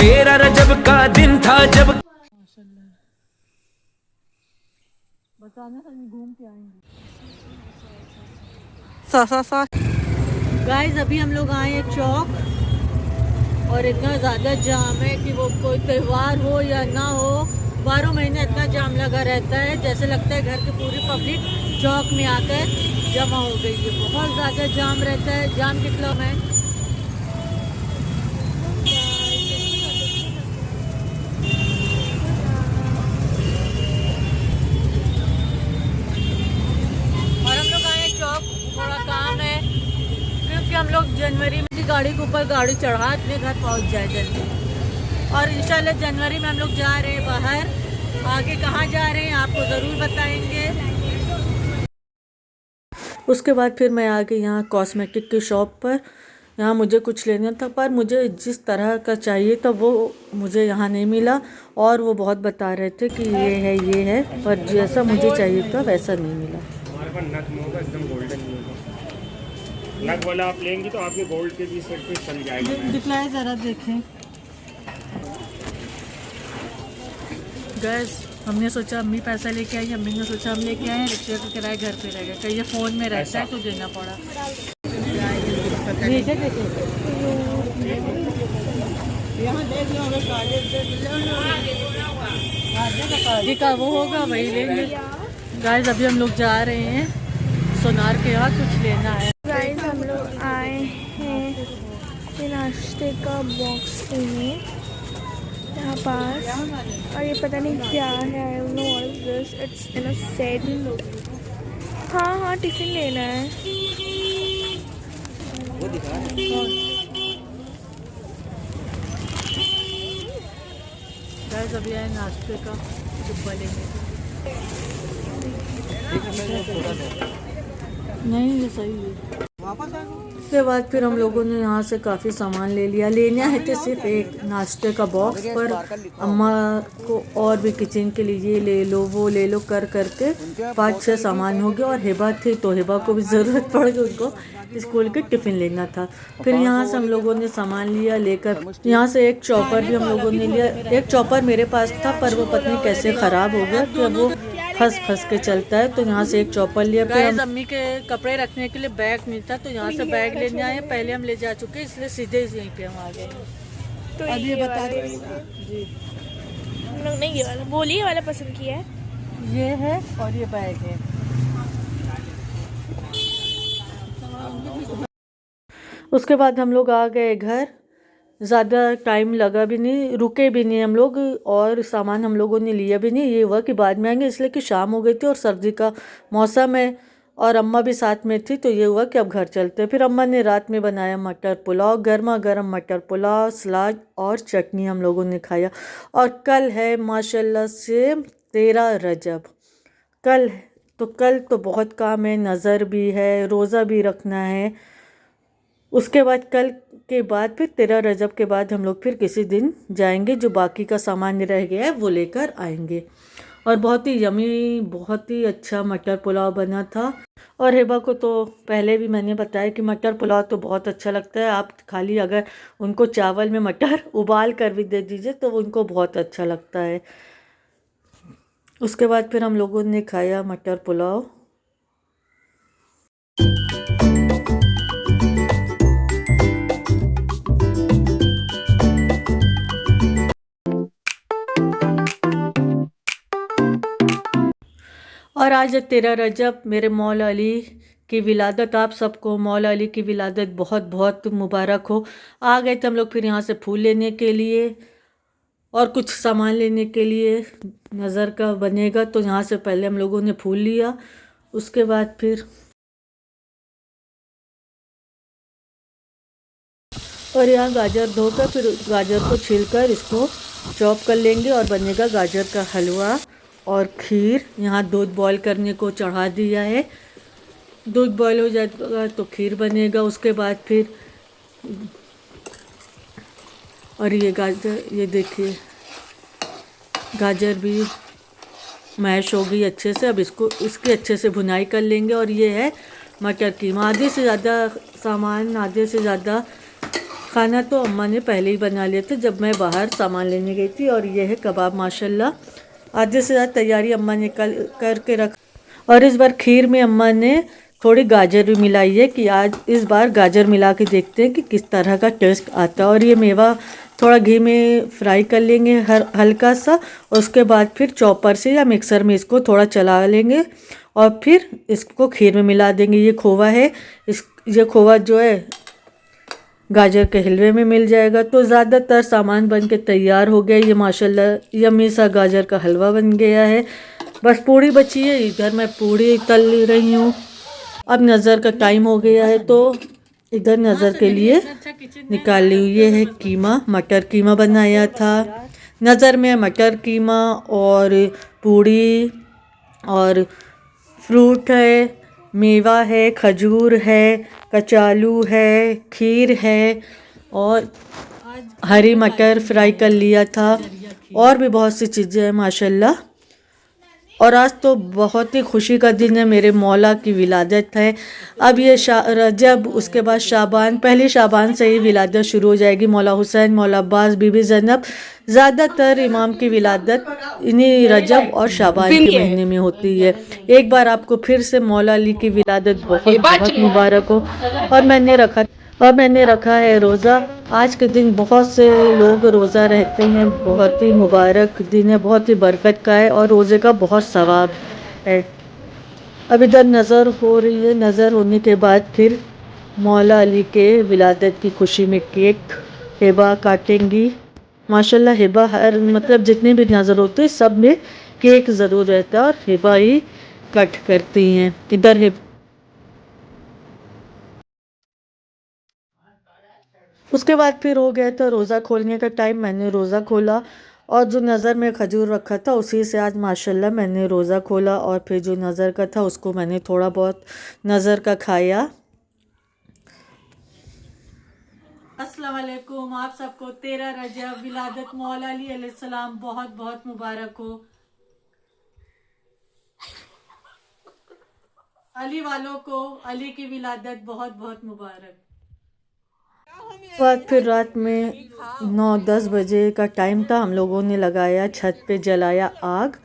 तेरा रजब का दिन था जब बताना हम घूम के आएंगे। गाइस अभी हम लोग आए हैं चौक और इतना ज़्यादा जाम है कि वो कोई त्यौहार हो या ना हो 12 महीने इतना जाम लगा रहता है, जैसे लगता है घर की पूरी पब्लिक चौक में आकर जमा हो गई है। बहुत ज़्यादा जाम रहता है। जाम कितना है और हम लोग आए चौक, थोड़ा काम है क्योंकि हम लोग जनवरी में गाड़ी के ऊपर गाड़ी चढ़ा अपने घर पहुंच जाए जल्दी। और इंशाल्लाह जनवरी में हम लोग जा रहे हैं बाहर। आगे कहाँ जा रहे हैं आपको ज़रूर बताएंगे। उसके बाद फिर मैं आ गई यहाँ कॉस्मेटिक की शॉप पर। यहाँ मुझे कुछ लेना था पर मुझे जिस तरह का चाहिए था वो मुझे यहाँ नहीं मिला और वो बहुत बता रहे थे कि ये है पर जैसा मुझे चाहिए था वैसा नहीं मिला। हमारे पास नग में होगा, एकदम गोल्डन नहीं होगा। नग वाला आप लेंगे तो आपके गोल्ड के भी सेट पे चल जाएगा। दिखलाए ज़रा देखें। गैस हमने सोचा अम्मी पैसा लेके आई, अम्मी ने सोचा हम लेके आए, रिक्शे का किराया घर पे रहेगा। कहीं ये फ़ोन में रहता है तो देना पड़ा। का वो होगा वही लेंगे। गाइस अभी हम लोग जा रहे हैं सोनार के यहाँ कुछ लेना है। गाइस हम लोग आए हैं ये नाश्ते का बॉक्स लेने यहाँ पास और ये पता नहीं क्या है। I don't know what is this. It's in a set. हाँ टिफिन लेना है। वो दिखा गाइस अभी आए नाश्ते का डिब्बा लेंगे। नहीं ये सही है। उसके बाद फिर हम लोगों ने यहाँ से काफ़ी सामान ले लिया। लेना है तो सिर्फ एक नाश्ते का बॉक्स, पर अम्मा को और भी किचन के लिए ये ले लो वो ले लो कर करके 5-6 सामान हो गया। और हिबा थी तो हिबा को भी ज़रूरत पड़ गई, उनको स्कूल के टिफ़िन लेना था। फिर यहाँ से हम लोगों ने सामान लिया। लेकर यहाँ से एक चॉपर भी हम लोगों ने लिया। एक चॉपर मेरे पास था पर वो पत्नी कैसे ख़राब हो गया कि वो फंस के चलता है, तो यहाँ से एक चॉपर लिया। फिर अम्मी के कपड़े रखने के लिए बैग नहीं था तो यहाँ से बैग लेने आए। पहले हम ले जा चुके इसलिए सीधे यहीं पे हम आ गए। तो अभी बता दो जी। हम लोग ने ये वाला बोलिए वाला पसंद किया है। ये है और ये बैग है। उसके बाद हम लोग आ गए घर। ज़्यादा टाइम लगा भी नहीं, रुके भी नहीं हम लोग और सामान हम लोगों ने लिया भी नहीं। ये हुआ कि बाद में आएंगे इसलिए कि शाम हो गई थी और सर्दी का मौसम है और अम्मा भी साथ में थी, तो ये हुआ कि अब घर चलते हैं। फिर अम्मा ने रात में बनाया मटर पुलाव, गर्मा गर्म मटर पुलाव, सलाद और चटनी हम लोगों ने खाया। और कल है माशाल्लाह से 13 रजब। कल तो बहुत काम है, नज़र भी है, रोज़ा भी रखना है। उसके बाद कल के बाद फिर 13 रजब के बाद हम लोग फिर किसी दिन जाएंगे, जो बाकी का सामान रह गया है वो लेकर आएंगे। और बहुत ही यमी, बहुत ही अच्छा मटर पुलाव बना था। और हिबा को तो पहले भी मैंने बताया कि मटर पुलाव तो बहुत अच्छा लगता है। आप खाली अगर उनको चावल में मटर उबाल कर भी दे दीजिए तो उनको बहुत अच्छा लगता है। उसके बाद फिर हम लोगों ने खाया मटर पुलाव। और आज 13 रजब, मेरे मौला अली की विलादत। आप सबको मौला अली की विलादत बहुत बहुत मुबारक हो। आ गए थे हम लोग फिर यहाँ से फूल लेने के लिए और कुछ सामान लेने के लिए। नज़र का बनेगा तो यहाँ से पहले हम लोगों ने फूल लिया। उसके बाद फिर और यहाँ गाजर धोकर फिर गाजर को छीलकर इसको चॉप कर लेंगे और बनेगा गाजर का हलवा और खीर। यहाँ दूध बॉईल करने को चढ़ा दिया है। दूध बॉईल हो जाएगा तो खीर बनेगा। उसके बाद फिर और ये गाजर, ये देखिए गाजर भी मैश हो गई अच्छे से। अब इसकी अच्छे से भुनाई कर लेंगे। और ये है मटर कीमा। आधे से ज़्यादा सामान, आधे से ज़्यादा खाना तो अम्मा ने पहले ही बना लिया था जब मैं बाहर सामान लेने गई थी। और ये है कबाब, माशाल्लाह आधे से ज़्यादा तैयारी अम्मा ने कल करके रख। और इस बार खीर में अम्मा ने थोड़ी गाजर भी मिलाई है कि आज इस बार गाजर मिला के देखते हैं कि किस तरह का टेस्ट आता है। और ये मेवा थोड़ा घी में फ्राई कर लेंगे हल्का सा, और उसके बाद फिर चॉपर से या मिक्सर में इसको थोड़ा चला लेंगे और फिर इसको खीर में मिला देंगे। ये खोवा है, ये खोवा जो है गाजर के हलवे में मिल जाएगा। तो ज़्यादातर सामान बन के तैयार हो गया। ये माशाल्लाह यम्मी सा गाजर का हलवा बन गया है। बस पूड़ी बची है, इधर मैं पूड़ी तल रही हूँ। अब नज़र का टाइम हो गया है तो इधर नज़र के लिए निकाल ली। ये है कीमा, मटर कीमा बनाया था। नज़र में मटर कीमा और पूड़ी और फ्रूट है, मेवा है, खजूर है, कचालू है, खीर है और हरी मटर फ्राई कर लिया था और भी बहुत सी चीज़ें हैं माशाल्लाह। और आज तो बहुत ही खुशी का दिन है, मेरे मौला की विलादत है। अब ये रजब, उसके बाद शाबान, पहले शाबान से ही विलादत शुरू हो जाएगी। मौला हुसैन, मौला अब्बास, बीबी ज़ैनब, ज़्यादातर इमाम की विलादत इन्हीं रजब और शाबान के महीने में होती है। एक बार आपको फिर से मौला अली की विलादत बहुत बहुत मुबारक हो। और मैंने रखा है रोज़ा। आज के दिन बहुत से लोग रोज़ा रहते हैं, बहुत ही मुबारक दिन है, बहुत ही बरकत का है और रोज़े का बहुत सवाब है। अब इधर नज़र हो रही है, नज़र होने के बाद फिर मौला अली के विलादत की खुशी में केक हिबा काटेंगी। माशाल्लाह हिबा हर मतलब जितने भी नज़र होते हैं सब में केक ज़रूर रहता है और हिबा ही कट करती हैं। इधर उसके बाद फिर हो गया था रोज़ा खोलने का टाइम। मैंने रोज़ा खोला और जो नज़र में खजूर रखा था उसी से आज माशाल्लाह मैंने रोज़ा खोला। और फिर जो नज़र का था उसको मैंने थोड़ा बहुत नज़र का खाया। अस्सलाम वालेकुम, आप सबको 13 रजब विलादत मौला अली अलैहिस्सलाम बहुत बहुत मुबारक हो। अली वालों को अली की विलादत बहुत बहुत मुबारक। बाद फिर रात में 9-10 बजे का टाइम था, हम लोगों ने लगाया छत पे, जलाया आग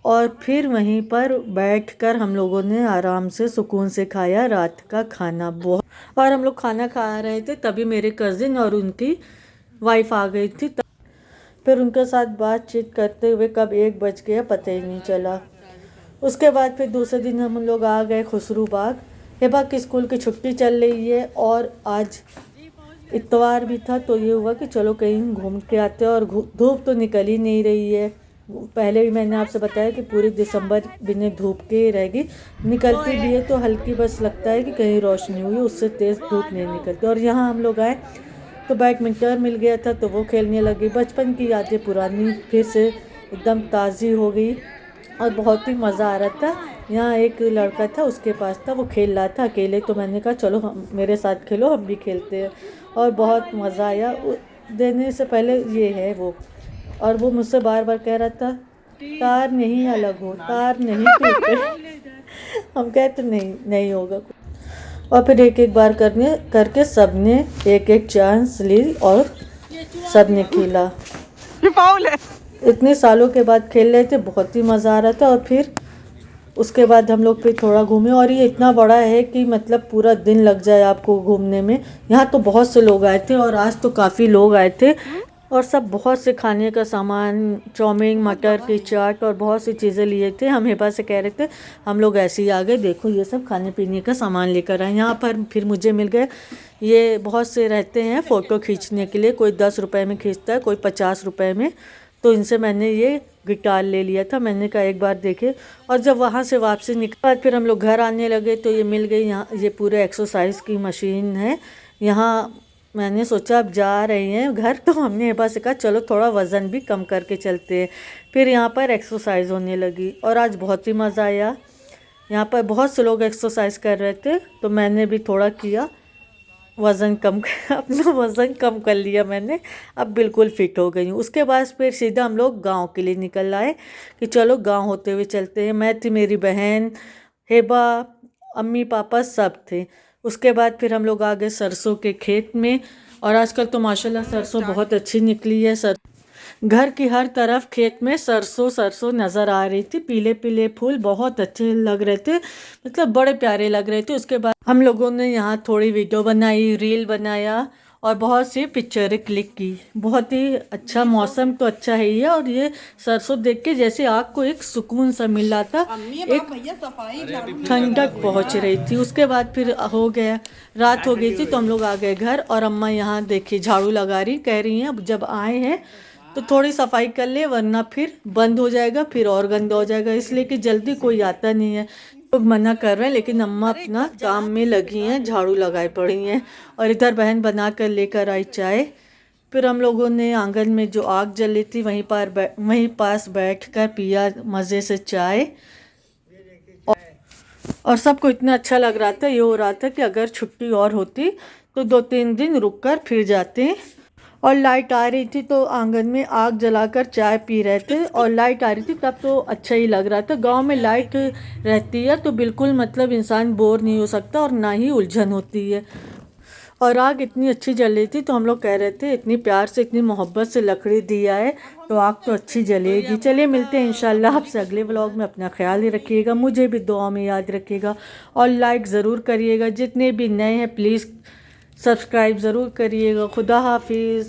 और फिर वहीं पर बैठकर हम लोगों ने आराम से सुकून से खाया रात का खाना। बहुत और हम लोग खाना खा रहे थे तभी मेरे कज़िन और उनकी वाइफ आ गई थी। फिर उनके साथ बातचीत करते हुए कब 1 बज गया पता ही नहीं चला। उसके बाद फिर दूसरे दिन हम लोग आ गए खुसरू बाग। हिबा की स्कूल की छुट्टी चल रही है और आज इतवार भी था तो ये हुआ कि चलो कहीं घूम के आते हैं। और धूप तो निकल ही नहीं रही है। पहले भी मैंने आपसे बताया कि पूरी दिसंबर बिना धूप के रहेगी। निकलती भी है तो हल्की, बस लगता है कि कहीं रोशनी हुई, उससे तेज़ धूप नहीं निकलती। और यहाँ हम लोग आए तो बैडमिंटन मिल गया था तो वो खेलने लगी। बचपन की यादें पुरानी फिर से एकदम ताज़ी हो गई और बहुत ही मज़ा आ रहा था। यहाँ एक लड़का था, उसके पास था, वो खेल रहा था अकेले तो मैंने कहा चलो हम मेरे साथ खेलो, हम भी खेलते हैं। और बहुत मज़ा आया। देने से पहले ये है वो, और वो मुझसे बार बार कह रहा था तार नहीं अलग हो, तार नहीं टूटे। हम कहते नहीं होगा। और फिर एक एक बार करके सब ने एक एक चांस ली और सब ने खेला। इतने सालों के बाद खेल रहे थे, बहुत ही मज़ा आ रहा था। और फिर उसके बाद हम लोग फिर थोड़ा घूमे और ये इतना बड़ा है कि मतलब पूरा दिन लग जाए आपको घूमने में। यहाँ तो बहुत से लोग आए थे और आज तो काफ़ी लोग आए थे और सब बहुत से खाने का सामान, चाउमीन, मटर की चाट और बहुत सी चीज़ें लिए थे। हम हिबा से कह रहे थे हम लोग ऐसे ही आ गए, देखो ये सब खाने पीने का सामान लेकर आए। यहाँ पर फिर मुझे मिल गए, ये बहुत से रहते हैं फ़ोटो खींचने के लिए, कोई 10 रुपये में खींचता है, कोई 50 रुपये में। तो इनसे मैंने ये गिटार ले लिया था। मैंने कहा एक बार देखे। और जब वहाँ से वापसी निकल फिर हम लोग घर आने लगे तो ये मिल गई। यहाँ ये पूरे एक्सरसाइज की मशीन है। यहाँ मैंने सोचा अब जा रहे हैं घर तो हमने हिबा से कहा चलो थोड़ा वज़न भी कम करके चलते हैं। फिर यहाँ पर एक्सरसाइज होने लगी और आज बहुत ही मज़ा आया। यहाँ पर बहुत से लोग एक्सरसाइज कर रहे थे तो मैंने भी थोड़ा किया, अपना वज़न कम कर लिया मैंने। अब बिल्कुल फिट हो गई हूँ। उसके बाद फिर सीधा हम लोग गांव के लिए निकल आए कि चलो गांव होते हुए चलते हैं। मैं थी, मेरी बहन, हिबा, अम्मी पापा सब थे। उसके बाद फिर हम लोग आ गए सरसों के खेत में और आजकल तो माशाल्लाह सरसों बहुत अच्छी निकली है। घर की हर तरफ खेत में सरसों नज़र आ रही थी। पीले पीले फूल बहुत अच्छे लग रहे थे, मतलब बड़े प्यारे लग रहे थे। उसके बाद हम लोगों ने यहाँ थोड़ी वीडियो बनाई, रील बनाया और बहुत सी पिक्चरें क्लिक की। बहुत ही अच्छा, मौसम तो अच्छा है ये। और ये सरसों देख के जैसे आग को एक सुकून सा मिल रहा था, एक ठंडक पहुँच रही थी। उसके बाद फिर हो गया, रात हो गई थी तो हम लोग आ गए घर। और अम्मा यहाँ देखिए झाड़ू लगा रही, कह रही हैं अब जब आए हैं तो थोड़ी सफाई कर ले वरना फिर बंद हो जाएगा, फिर और गंदा हो जाएगा, इसलिए कि जल्दी कोई आता नहीं है। लोग मना कर रहे हैं लेकिन अम्मा अपना काम में लगी हैं, झाड़ू लगाए पड़ी हैं। और इधर बहन बना कर लेकर आई चाय। फिर हम लोगों ने आंगन में जो आग जल रही थी वहीं पास बैठकर पिया मज़े से चाय। और सबको इतना अच्छा लग रहा था, ये हो रहा था कि अगर छुट्टी और होती तो 2-3 दिन रुक कर फिर जाते। और लाइट आ रही थी तो आंगन में आग जलाकर चाय पी रहे थे। और लाइट आ रही थी तब तो अच्छा ही लग रहा था। गांव में लाइट रहती है तो बिल्कुल मतलब इंसान बोर नहीं हो सकता और ना ही उलझन होती है। और आग इतनी अच्छी जल रही थी तो हम लोग कह रहे थे इतनी प्यार से, इतनी मोहब्बत से लकड़ी दिया है तो आग तो अच्छी जलेगी। चलिए मिलते हैं इंशाल्लाह आपसे अगले व्लॉग में। अपना ख्याल ही रखिएगा, मुझे भी दुआ में याद रखिएगा और लाइक ज़रूर करिएगा। जितने भी नए हैं प्लीज़ सब्सक्राइब ज़रूर करिएगा। खुदा हाफिज़।